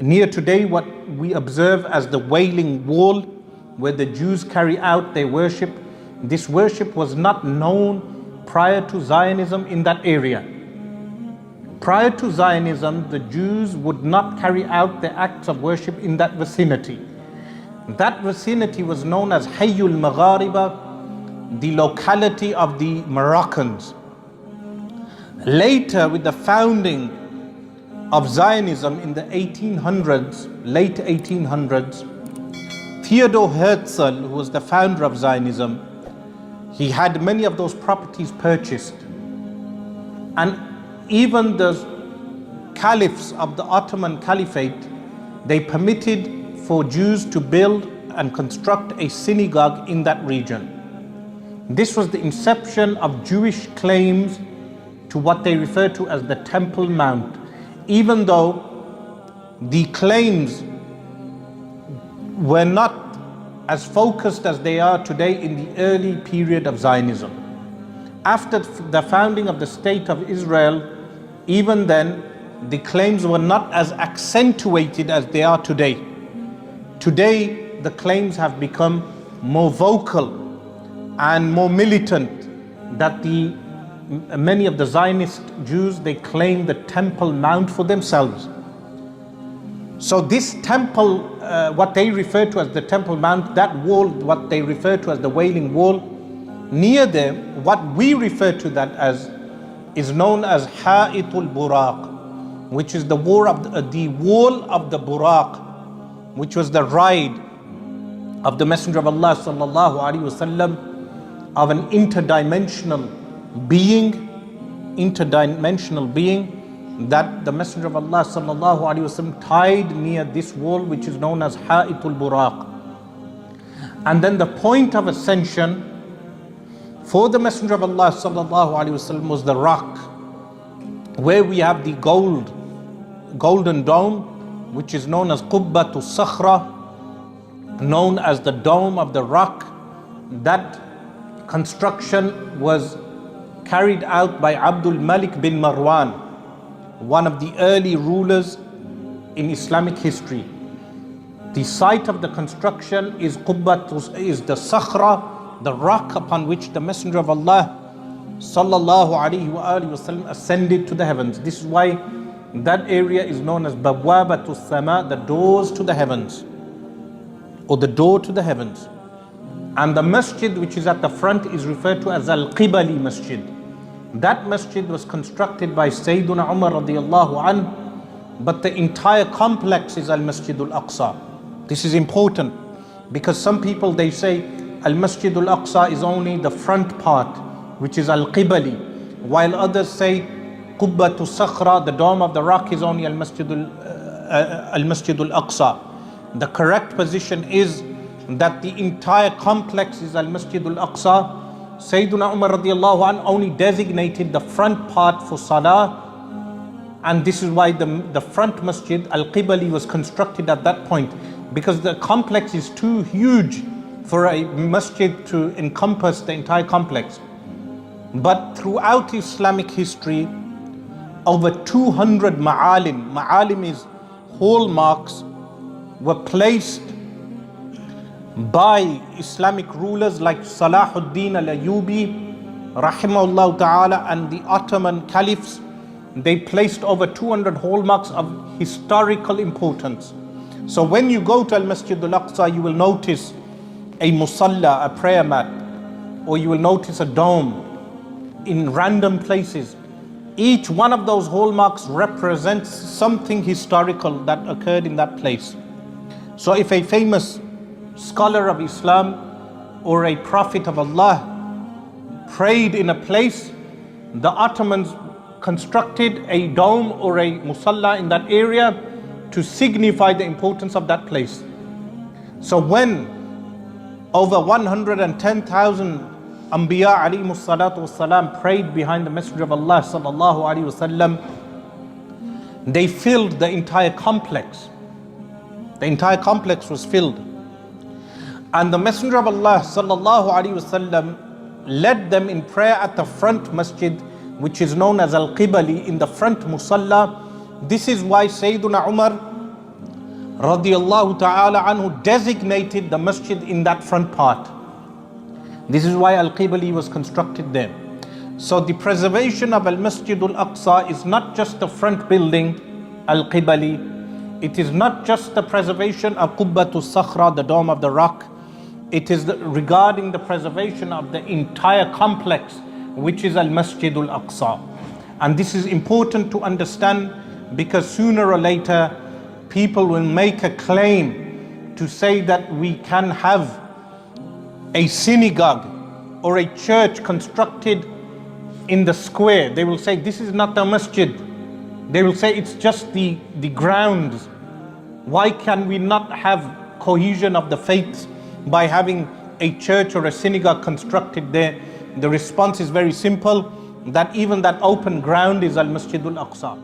near today what we observe as the Wailing Wall, where the Jews carry out their worship. This worship was not known prior to Zionism in that area. Prior to Zionism, the Jews would not carry out their acts of worship in that vicinity. That vicinity was known as Hayyul Maghariba, the locality of the Moroccans. Later, with the founding of Zionism in the 1800s, late 1800s, Theodor Herzl, who was the founder of Zionism, he had many of those properties purchased. And even the caliphs of the Ottoman Caliphate, they permitted for Jews to build and construct a synagogue in that region. This was the inception of Jewish claims to what they refer to as the Temple Mount, even though the claims were not as focused as they are today in the early period of Zionism. After the founding of the State of Israel, even then, the claims were not as accentuated as they are today. Today, the claims have become more vocal and more militant, that many of the Zionist Jews, they claim the Temple Mount for themselves. So this temple, what they refer to as the Temple Mount, that wall, what they refer to as the Wailing Wall, near them, what we refer to that as, is known as Ha'itul Buraq, which is the wall of the Buraq, which was the ride of the Messenger of Allah sallallahu alaihi wasallam, of an interdimensional being, that the Messenger of Allah sallallahu alaihi wasallam tied near this wall, which is known as Ha'itul Buraq. And then the point of ascension for the Messenger of Allah sallallahu alaihi wasallam was the rock, where we have the golden dome, which is known as Qubbatu Sakhra, known as the dome of the rock. That construction was carried out by Abdul Malik bin Marwan, one of the early rulers in Islamic history. The site of the construction is the Sakhra, the rock upon which the Messenger of Allah sallallahu alaihi wasallam ascended to the heavens. This is why that area is known as Bawwabatu Sama, the doors to the heavens, or the door to the heavens. And the masjid which is at the front is referred to as Al-Qibali Masjid. That masjid was constructed by Sayyiduna Umar radiallahu anh, but the entire complex is Al-Masjid Al-Aqsa. This is important because some people, they say Al-Masjid Al-Aqsa is only the front part, which is Al-Qibali, while others say Qubbatu Sakhra, the dome of the rock, is only Al-Masjid Al-Aqsa. The correct position is that the entire complex is Al-Masjid Al-Aqsa. Sayyiduna Umar radiallahu anh only designated the front part for Salah, and this is why the front masjid, Al-Qibali, was constructed at that point, because the complex is too huge for a masjid to encompass the entire complex. But throughout Islamic history, over 200 ma'alim is hallmarks, were placed by Islamic rulers like Salahuddin al-Ayyubi rahimahullah ta'ala and the Ottoman caliphs. They placed over 200 hallmarks of historical importance. So when you go to Al-Masjid Al-Aqsa, you will notice a musalla, a prayer mat, or you will notice a dome in random places. Each one of those hallmarks represents something historical that occurred in that place. So if a famous scholar of Islam or a prophet of Allah prayed in a place, the Ottomans constructed a dome or a musalla in that area to signify the importance of that place. So when over 110,000 Anbiya alayhimu salatu wassalam prayed behind the Messenger of Allah sallallahu alaihi wasallam, they filled the entire complex. The entire complex was filled. And the Messenger of Allah sallallahu alaihi wasallam led them in prayer at the front masjid, which is known as Al-Qibali, in the front musalla. This is why Sayyiduna Umar radiallahu ta'ala anhu designated the masjid in that front part. This is why Al-Qibli was constructed there. So the preservation of Al-Masjid Al-Aqsa is not just the front building, Al-Qibli. It is not just the preservation of Qubbatu Sakhra, the dome of the rock. It is regarding the preservation of the entire complex, which is Al-Masjid Al-Aqsa. And this is important to understand, because sooner or later people will make a claim to say that we can have a synagogue or a church constructed in the square. They will say this is not the masjid. They will say it's just the grounds. Why can we not have cohesion of the faiths by having a church or a synagogue constructed there? The response is very simple, that even that open ground is Al-Masjid Al-Aqsa.